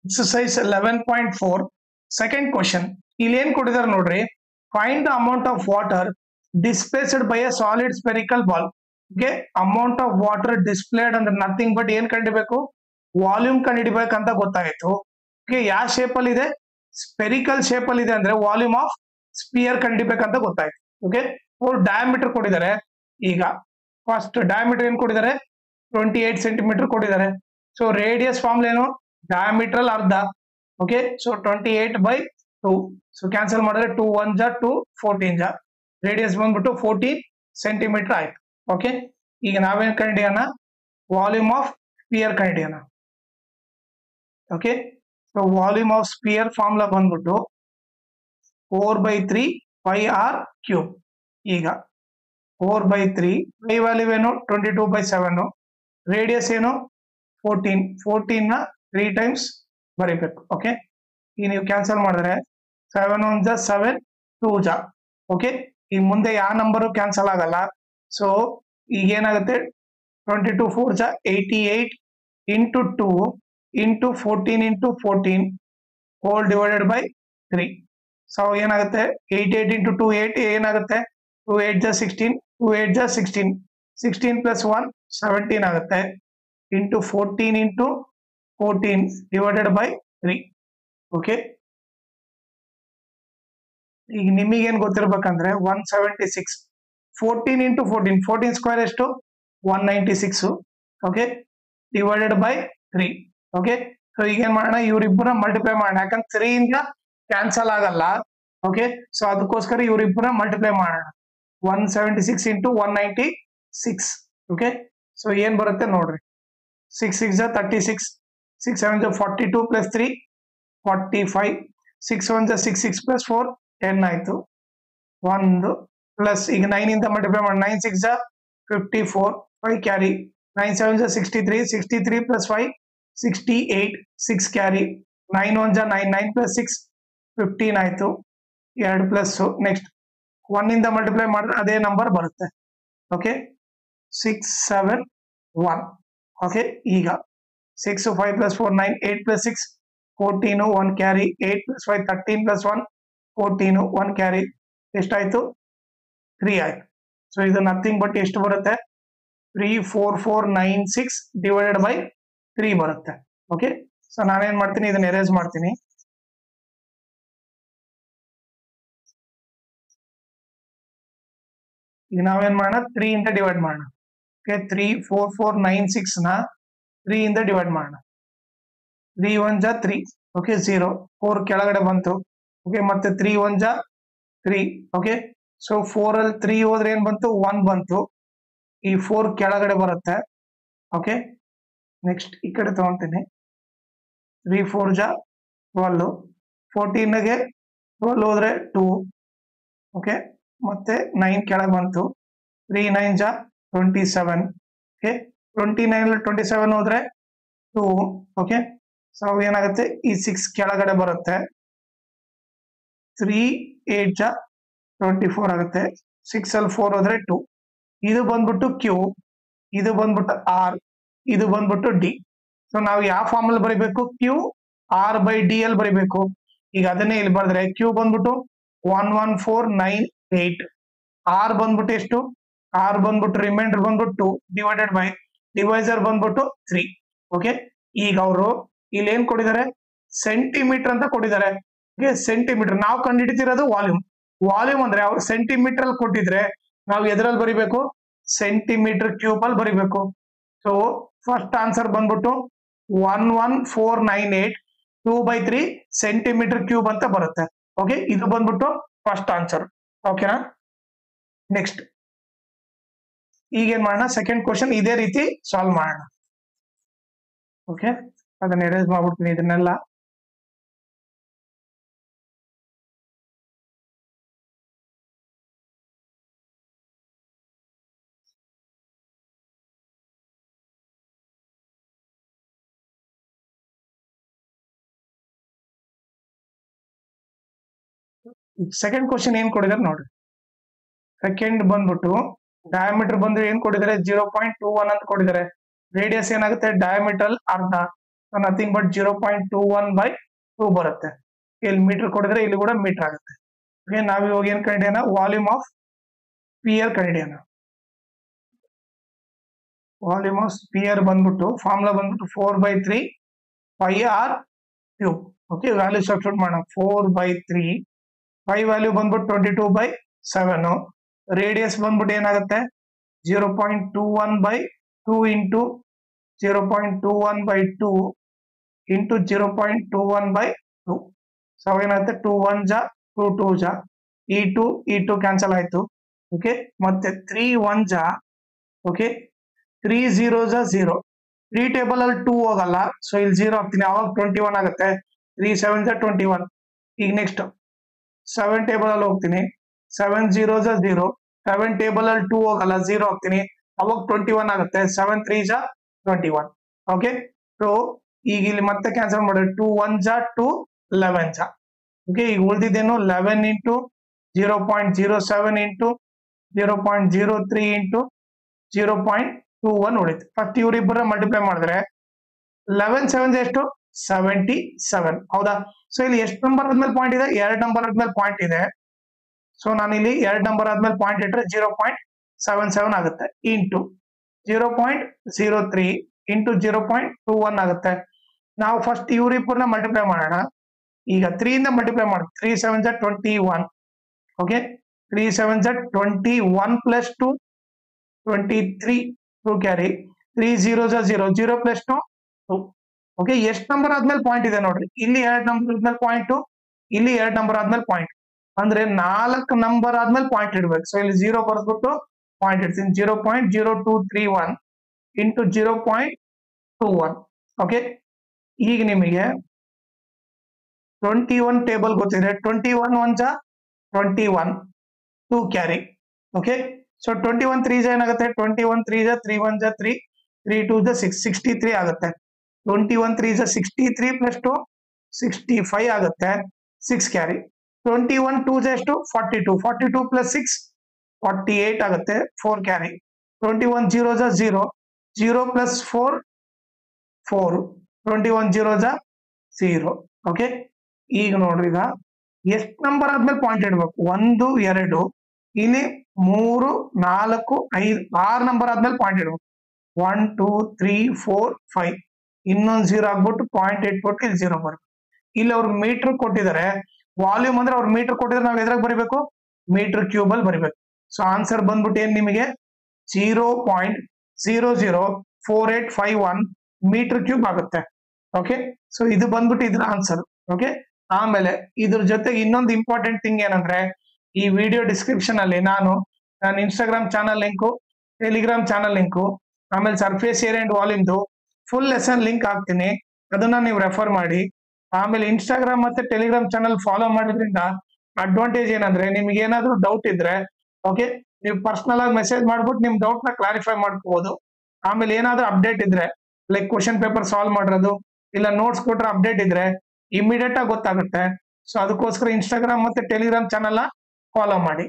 Exercise 11.4 second question. ಇಲ್ಲಿ ಏನ್ ಕೊಟ್ಟಿದ್ದಾರೆ ನೋಡ್ರಿ, find the amount of water displaced by a solid spherical ball. Okay, amount of water displayed ಅಂದ್ರೆ nothing but ಏನ್ ಕಂಡಿಬೇಕು, volume ಕಂಡಿಡಿಬೇಕಂತ ಗೊತ್ತಾಯ್ತು. Okay, ಯಾವ ಶೇಪ್ ಅಲ್ಲಿ ಇದೆ, ಸ್ಪೆರಿಕಲ್ ಶೇಪ್ ಅಲ್ಲಿ ಇದೆ ಅಂದ್ರೆ ವಾಲ್ಯೂಮ್ ಆಫ್ ಸ್ಪಿಯರ್ ಕಂಡಿಡಿಬೇಕಂತ ಗೊತ್ತಾಯ್ತು. ಓಕೆ, ಅವ್ರು ಡಯಾಮೀಟರ್ ಕೊಟ್ಟಿದ್ದಾರೆ. ಈಗ ಫಸ್ಟ್ ಡಯಾಮೀಟರ್ ಏನ್ ಕೊಟ್ಟಿದ್ದಾರೆ, 28 ಸೆಂಟಿಮೀಟರ್ ಕೊಟ್ಟಿದ್ದಾರೆ. ಸೊ ರೇಡಿಯಸ್ ಫಾರ್ಮುಲಾ ಏನು, ಡಯಾಮೀಟರ್ ಅರ್ಧ. Okay, so 28/2. ಸೊ ಕ್ಯಾನ್ಸಲ್ ಮಾಡಿದ್ರೆ 2 1 ಜಾ 2 14 ಜಾ, ರೇಡಿಯಸ್ ಬಂದ್ಬಿಟ್ಟು 14 ಸೆಂಟಿಮೀಟರ್ ಆಯ್ತು. ಓಕೆ, ಈಗ ನಾವೇನ್ ಕಂಡಿಡಿಯೋಣ, ವಾಲ್ಯೂಮ್ ಆಫ್ ಸ್ಪಿಯರ್ ಕಂಡಿಡಿಯೋಣ. Okay, so volume of sphere formula ಬಂದ್ಬಿಟ್ಟು 4/3 πr³. ಈಗ 4/3 ಪೈ ವ್ಯಾಲ್ಯೂ ಏನು 22/7, ರೇಡಿಯಸ್ ಏನು 14 ನ 3 ಟೈಮ್ಸ್ ಬರೀಬೇಕು. ಓಕೆ, ಈಗ ನೀವು ಕ್ಯಾನ್ಸಲ್ ಮಾಡಿದ್ರೆ 7 1 ಜಾ 7 2 ಜಾ. ಓಕೆ, ಈ ಮುಂದೆ ಯಾವ ನಂಬರು ಕ್ಯಾನ್ಸಲ್ ಆಗಲ್ಲ. ಸೊ ಈಗ ಏನಾಗುತ್ತೆ, 22 4 ಜಾ 88 into 2 into 14 into 14 whole divided by 3. So ಏನಾಗುತ್ತೆ, 88 ಇಂಟು 2 8 ಏನಾಗುತ್ತೆ, 2 8 ಜಾ 16 2 8 ಜಾ 16 16 ಪ್ಲಸ್ 1 17 ಆಗುತ್ತೆ, into 14 into 14 divided by 3. Okay, ಈಗ ನಿಮಗೇನು ಗೊತ್ತಿರ್ಬೇಕಂದ್ರೆ 176, 14 ಇಂಟು 14 14 ಸ್ಕ್ವೇರ್ ಎಷ್ಟು 196. Okay, divided by 3. Okay, so ಈಗ ಏನ್ ಮಾಡೋಣ, ಇವ್ರಿಬ್ಬರ ಮಲ್ಟಿಪ್ಲೈ ಮಾಡೋಣ, ಯಾಕಂದ್ರೆ 3 ಇಂದ ಕ್ಯಾನ್ಸಲ್ ಆಗಲ್ಲ. ಓಕೆ, ಸೊ ಅದಕ್ಕೋಸ್ಕರ ಇವ್ರಿಬ್ಬರ ಮಲ್ಟಿಪ್ಲೈ ಮಾಡೋಣ. 176 ಇಂಟು 196. ಓಕೆ, ಸೊ ಏನ್ ಬರುತ್ತೆ ನೋಡ್ರಿ, 6 6 ಜಾ 36 6 7 ಜಾ 42 ಪ್ಲಸ್ 3 45 6 1 ಜಾ 6 6 ಪ್ಲಸ್ 4 10 ಆಯ್ತು. 1 ಪ್ಲಸ್ ಈಗ 9 ಇಂದ ಮಲ್ಟಿಪ್ಲೈ ಮಾಡಿ, 9 6 ಜಾ 54 5 ಕ್ಯಾರಿ, 9 7 ಜಾ 63 63 ಪ್ಲಸ್ 5 68 6 ಕ್ಯಾರಿ, 9 1 ಜಾ 9 9 ಪ್ಲಸ್ 6 15 ಆಯ್ತು. 2 ಪ್ಲಸ್ ನೆಕ್ಸ್ಟ್ 1 ಇಂದ ಮಲ್ಟಿಪ್ಲೈ ಮಾಡಿದ್ರೆ ಅದೇ ನಂಬರ್ ಬರುತ್ತೆ. ಓಕೆ, 6 7 1. ಓಕೆ, ಈಗ 6 5 plus 4 9 8 plus 6 14 1 carry, 8 plus 5 13 plus 1 14 1 carry, ಎಷ್ಟಾಯ್ತು 3 ಆಯ್ತು. ಸೊ ಇದು ನಥಿಂಗ್ ಬಟ್ ಎಷ್ಟು ಬರುತ್ತೆ, 34496 ಡಿವೈಡೆಡ್ ಬೈ 3 ಬರುತ್ತೆ. ಓಕೆ, ಸೊ ನಾನೇನ್ ಮಾಡ್ತೀನಿ, ಇದನ್ನ ಎರೇಸ್ ಮಾಡ್ತೀನಿ. ಈಗ ನಾವೇನ್ ಮಾಡೋಣ, 3 ಇಂದ ಡಿವೈಡ್ ಮಾಡೋಣ. ಓಕೆ, 34496 ನ 3 ಇಂದ ಡಿವೈಡ್ ಮಾಡೋಣ. 3 1 ಜಾ 3. ಓಕೆ, 0 4 ಕೆಳಗಡೆ ಬಂತು. ಓಕೆ, ಮತ್ತೆ 3 1 ಜಾ 3. ಓಕೆ, ಸೊ 4 ಅಲ್ಲಿ 3 ಹೋದ್ರೆ ಏನ್ ಬಂತು, 1 ಬಂತು. ಈ 4 ಕೆಳಗಡೆ ಬರುತ್ತೆ. ಓಕೆ, ನೆಕ್ಸ್ಟ್ ಈ ಕಡೆ ತಗೊಂತೀನಿ. 3 4 ಜಾ 12, 14ಗೆ 12 ಹೋದ್ರೆ 2. ಓಕೆ, ಮತ್ತೆ 9 ಕೆಳಗೆ ಬಂತು. 3 9 ಜಾ 27. ಓಕೆ, 29 27 ಹೋದ್ರೆ 2. ಓಕೆ, ಸೊ ಏನಾಗುತ್ತೆ, ಈ 6 ಕೆಳಗಡೆ ಬರುತ್ತೆ. 3 8 ಜಾ 24 ಆಗುತ್ತೆ. 6 ಅಲ್ಲಿ 4 ಹೋದ್ರೆ 2. ಇದು ಬಂದ್ಬಿಟ್ಟು ಕ್ಯೂ, ಇದು ಬಂದ್ಬಿಟ್ಟು ಆರ್, ಇದು ಬಂದ್ಬಿಟ್ಟು ಡಿ. ಸೊ ನಾವು ಯಾವ ಫಾರ್ಮ್ ಅಲ್ಲಿ ಬರೀಬೇಕು, ಕ್ಯೂ ಆರ್ ಬೈ ಡಿ ಅಲ್ಲಿ ಬರೀಬೇಕು. ಈಗ ಅದನ್ನೇ ಇಲ್ಲಿ ಬರೆದ್ರೆ ಕ್ಯೂ ಬಂದ್ಬಿಟ್ಟು 11498, ಆರ್ ಬಂದ್ಬಿಟ್ಟು ಎಷ್ಟು, ಆರ್ ಬಂದ್ಬಿಟ್ಟು ರಿಮೈಂಡರ್ ಬಂದ್ಬಿಟ್ಟು 2 ಡಿವೈಡೆಡ್ ಬೈ ಡಿವೈಸರ್ ಬಂದ್ಬಿಟ್ಟು 3. ಓಕೆ, ಈಗ ಅವರು ಇಲ್ಲಿ ಏನ್ ಕೊಟ್ಟಿದ್ದಾರೆ, ಸೆಂಟಿಮೀಟರ್ ಅಂತ ಕೊಟ್ಟಿದ್ದಾರೆ. ಓಕೆ, ಸೆಂಟಿಮೀಟರ್ ನಾವು ಕಂಡುಹಿಡಿತಿರೋದು ವಾಲ್ಯೂಮ್. ವಾಲ್ಯೂಮ್ ಅಂದ್ರೆ ಅವ್ರು ಸೆಂಟಿಮೀಟರ್ ಅಲ್ಲಿ ಕೊಟ್ಟಿದ್ರೆ ನಾವು ಎದ್ರಲ್ಲಿ ಬರಿಬೇಕು, ಸೆಂಟಿಮೀಟರ್ ಕ್ಯೂಬ್ ಅಲ್ಲಿ ಬರಿಬೇಕು. ಸೊ ಫಸ್ಟ್ ಆನ್ಸರ್ ಬಂದ್ಬಿಟ್ಟು 11498 2/3 ಸೆಂಟಿಮೀಟರ್ ಕ್ಯೂಬ್ ಅಂತ ಬರುತ್ತೆ. ಓಕೆ, ಇದು ಬಂದ್ಬಿಟ್ಟು ಫಸ್ಟ್ ಆನ್ಸರ್. ಓಕೆನಾ, ನೆಕ್ಸ್ಟ್ ಈಗೇನ್ ಮಾಡೋಣ, ಸೆಕೆಂಡ್ ಕ್ವಶನ್ ಇದೇ ರೀತಿ ಸಾಲ್ವ್ ಮಾಡೋಣ. ಓಕೆ, ಅದನ್ನ ಎರೇಸ್ ಮಾಡ್ಬಿಡ್ತೀನಿ ಇದನ್ನೆಲ್ಲ. ಸೆಕೆಂಡ್ ಕ್ವಶನ್ ಏನ್ ಕೊಡಿದಾರೆ ನೋಡ್ರಿ. ಸೆಕೆಂಡ್ ಬಂದ್ಬಿಟ್ಟು ಡಯಾಮೀಟರ್ ಬಂದ್ರೆ ಏನ್ ಕೊಟ್ಟಿದ್ದಾರೆ, 0.21 ಅಂತ ಕೊಟ್ಟಿದ್ದಾರೆ. ರೇಡಿಯಸ್ ಏನಾಗುತ್ತೆ, ಡಯಾಮೀಟರ್ ಅರ್ಧ. ನಥಿಂಗ್ ಬಟ್ 0.21/2 ಬರುತ್ತೆ. ಇಲ್ಲಿ ಮೀಟರ್ ಕೊಡಿದ್ರೆ ಇಲ್ಲಿ ಕೂಡ ಮೀಟರ್ ಆಗುತ್ತೆ. ಓಕೆ, ನಾವ್ ಇವಾಗ ಏನ್ ಕಂಡಿಡಿಯೋಣ, ವಾಲ್ಯೂಮ್ ಆಫ್ ಸ್ಪಿಯರ್ ಕಂಡಿಡಿಯೋಣ. ವಾಲ್ಯೂಮ್ ಆಫ್ ಸ್ಪಿಯರ್ ಬಂದ್ಬಿಟ್ಟು ಫಾರ್ಮುಲಾ ಬಂದ್ಬಿಟ್ಟು 4/3 πr cube. Okay, value substitute ಮಾಡೋಣ. 4/3 π ವ್ಯಾಲ್ಯೂ ಬಂದ್ಬಿಟ್ಟು 22/7. ರೇಡಿಯಸ್ ಬಂದ್ಬಿಟ್ಟು ಏನಾಗುತ್ತೆ 0.21/2 ಇಂಟು 0.21/2 ಇಂಟು 0.21/2. ಸೊ ಏನಾಗುತ್ತೆ 2 1 ಜಾ 2 2 ಜಾ, ಈ 2 ಕ್ಯಾನ್ಸಲ್ ಆಯ್ತು. ಓಕೆ, ಮತ್ತೆ 3 1 ಜಾ, ಓಕೆ 3 0 ಜಾ 0. 3 ಟೇಬಲ್ ಅಲ್ಲಿ 2 ಹೋಗಲ್ಲ, ಸೊ ಇಲ್ಲಿ 0 ಹಾಕ್ತೀನಿ, ಅವಾಗ 21 ಆಗುತ್ತೆ. 3 7 ಜಾ 21. ಈಗ ನೆಕ್ಸ್ಟ್ 7 ಟೇಬಲ್ ಅಲ್ಲಿ ಹೋಗ್ತೀನಿ, 7 0 ಜಾ 0. 7 ಟೇಬಲ್ ಅಲ್ಲಿ 2 ಹೋಗಲ್ಲ, 0 ಹಾಕ್ತೀನಿ, ಅವಾಗ 21 ಆಗುತ್ತೆ. 7 3 ಜಾ 21. ಓಕೆ, ಸೊ ಈಗ ಇಲ್ಲಿ ಮತ್ತೆ ಕ್ಯಾನ್ಸಲ್ ಮಾಡಿ, 2 1 ಜಾ 2 11 ಜಾ. ಓಕೆ, ಈಗ ಉಳಿದಿದ್ದೇನು 11 ಇಂಟು 0.07 ಇಂಟು 0.03 ಇಂಟು 0.21 ಉಳಿತು. ಫಸ್ಟ್ ಇವರಿಬ್ಬರ ಮಲ್ಟಿಪ್ಲೈ ಮಾಡಿದ್ರೆ 11 7 ಎಷ್ಟು 77. ಹೌದಾ? ಸೊ ಇಲ್ಲಿ ಎಷ್ಟು ನಂಬರ್ ಆದ್ಮೇಲೆ ಪಾಯಿಂಟ್ ಇದೆ, 2 ನಂಬರ್ ಆದ್ಮೇಲೆ ಪಾಯಿಂಟ್ ಇದೆ. ಸೊ ನಾನು ಇಲ್ಲಿ 2 ನಂಬರ್ ಆದ್ಮೇಲೆ ಪಾಯಿಂಟ್ ಇಟ್ಟರೆ 0.77 ಆಗುತ್ತೆ, ಇಂಟು 0.03 ಇಂಟು 0.21 ಆಗುತ್ತೆ. ನಾವು ಫಸ್ಟ್ ಇವರಿಬ್ಬರನ್ನ ಮಲ್ಟಿಪ್ಲೈ ಮಾಡೋಣ. ಈಗ 3 ಇಂದ ಮಲ್ಟಿಪ್ಲೈ ಮಾಡಿ, 3 7 ಜಾ 21. ಓಕೆ, 3 7 ಜಾ 21 ಪ್ಲಸ್ 2 23, 2 ಕ್ಯಾರಿ, 3 0 ಜಾ 0, 0 ಪ್ಲಸ್ 2 2. ಓಕೆ, ಎಷ್ಟು ನಂಬರ್ ಆದ್ಮೇಲೆ ಪಾಯಿಂಟ್ ಇದೆ ನೋಡ್ರಿ, ಇಲ್ಲಿ 2 ನಂಬರ್ ಆದ್ಮೇಲೆ ಪಾಯಿಂಟ್, ಇಲ್ಲಿ 2 ನಂಬರ್ ಆದ್ಮೇಲೆ ಪಾಯಿಂಟ್, ಅಂದ್ರೆ 4 ನಂಬರ್ ಆದ್ಮೇಲೆ ಪಾಯಿಂಟ್ ಇಡ್ಬೇಕು. ಸೊ ಇಲ್ಲಿ 0 ಬರ್ಸ್ಬಿಟ್ಟು ಪಾಯಿಂಟ್ ಇಡ್ತೀನಿ, 0.0231 ಇಂಟು 0.21. ಓಕೆ, ಈಗ ನಿಮಗೆ 21 ಟೇಬಲ್ ಗೊತ್ತಿದೆ, 21 1 ಜಾ 21, 2 ಕ್ಯಾರಿ. ಓಕೆ, ಸೊ 21 3 ಜಾ ಏನಾಗುತ್ತೆ, 21 3 ಜಾ 3 1 ಜಾ 3, 3 2 ಜಾ 6, 63 ಆಗುತ್ತೆ. 21 3 ಜಾ 63 ಪ್ಲಸ್ 2 65 ಆಗುತ್ತೆ, 6 ಕ್ಯಾರಿ. 21 2 ಜಾ ಎಷ್ಟು 42, 42 ಪ್ಲಸ್ 6 48 ಆಗುತ್ತೆ, 4 ಕ್ಯಾರಿ. 21 0 ಜಾ 0, 0 ಪ್ಲಸ್ 4 4, 21 0 ಜಾ 0. ಓಕೆ, ಈಗ ನೋಡ್ರಿ, ಈಗ ಎಷ್ಟು ನಂಬರ್ ಆದ್ಮೇಲೆ ಪಾಯಿಂಟ್ ಇಡ್ಬೇಕು, 1 2, ಇಲ್ಲಿ 3 4 5 6 ನಂಬರ್ ಆದ್ಮೇಲೆ ಪಾಯಿಂಟ್ ಇಡ್ಬೇಕು. 1 2 3 4 5, ಇನ್ನೊಂದು 0 ಆಗ್ಬಿಟ್ಟು ಪಾಯಿಂಟ್ ಇಟ್ಬಿಟ್ಟು ಇಲ್ಲಿ 0 ಬರ್ಬೇಕು. ಇಲ್ಲಿ ಅವ್ರು ಮೀಟರ್ ಕೊಟ್ಟಿದ್ದಾರೆ, ವಾಲ್ಯೂಮ್ ಅಂದ್ರೆ ಅವ್ರು ಮೀಟರ್ ಕೊಟ್ಟಿದ್ರೆ ನಾವು ಎದ್ರಾಗ ಬರಿಬೇಕು, ಮೀಟರ್ ಕ್ಯೂಬ್ ಅಲ್ಲಿ ಬರಿಬೇಕು. ಸೊ ಆನ್ಸರ್ ಬಂದ್ಬಿಟ್ಟು ಏನ್ ನಿಮಗೆ 0.004851 ಮೀಟರ್ ಕ್ಯೂಬ್ ಆಗುತ್ತೆ. ಓಕೆ, ಸೊ ಇದು ಬಂದ್ಬಿಟ್ಟು ಇದ್ರ ಆನ್ಸರ್. ಓಕೆ, ಆಮೇಲೆ ಇದ್ರ ಜೊತೆಗೆ ಇನ್ನೊಂದು ಇಂಪಾರ್ಟೆಂಟ್ ಥಿಂಗ್ ಏನಂದ್ರೆ, ಈ ವಿಡಿಯೋ ಡಿಸ್ಕ್ರಿಪ್ಷನ್ ಅಲ್ಲಿ ನಾನು ನನ್ನ Instagram channel link, Telegram channel link, ಆಮೇಲೆ ಸರ್ಫೇಸ್ ಏರಿಯಾ ಅಂಡ್ ವಾಲ್ಯೂಮ್ದು ಫುಲ್ ಲೆಸನ್ ಲಿಂಕ್ ಹಾಕ್ತೀನಿ, ಅದನ್ನ ನೀವು ರೆಫರ್ ಮಾಡಿ. ಆಮೇಲೆ ಇನ್ಸ್ಟಾಗ್ರಾಮ್ ಮತ್ತೆ ಟೆಲಿಗ್ರಾಮ್ ಚಾನಲ್ ಫಾಲೋ ಮಾಡೋದ್ರಿಂದ ಅಡ್ವಾಂಟೇಜ್ ಏನಂದ್ರೆ, ನಿಮ್ಗೆ ಏನಾದ್ರು ಡೌಟ್ ಇದ್ರೆ ಓಕೆ ನೀವು ಪರ್ಸನಲ್ ಆಗಿ ಮೆಸೇಜ್ ಮಾಡ್ಬಿಟ್ಟು ನಿಮ್ ಡೌಟ್ ನ ಕ್ಲಾರಿಫೈ ಮಾಡ್ಕೋಬಹುದು. ಆಮೇಲೆ ಏನಾದ್ರೂ ಅಪ್ಡೇಟ್ ಇದ್ರೆ, ಲೈಕ್ ಕ್ವಶನ್ ಪೇಪರ್ ಸಾಲ್ವ್ ಮಾಡೋದು ಇಲ್ಲ ನೋಟ್ಸ್ ಕೊಟ್ರೆ ಅಪ್ಡೇಟ್ ಇದ್ರೆ ಇಮಿಡಿಯೇಟ್ ಆಗಿ ಗೊತ್ತಾಗುತ್ತೆ. ಸೊ ಅದಕ್ಕೋಸ್ಕರ ಇನ್ಸ್ಟಾಗ್ರಾಮ್ ಮತ್ತೆ ಟೆಲಿಗ್ರಾಮ್ ಚಾನಲ್ ಫಾಲೋ ಮಾಡಿ.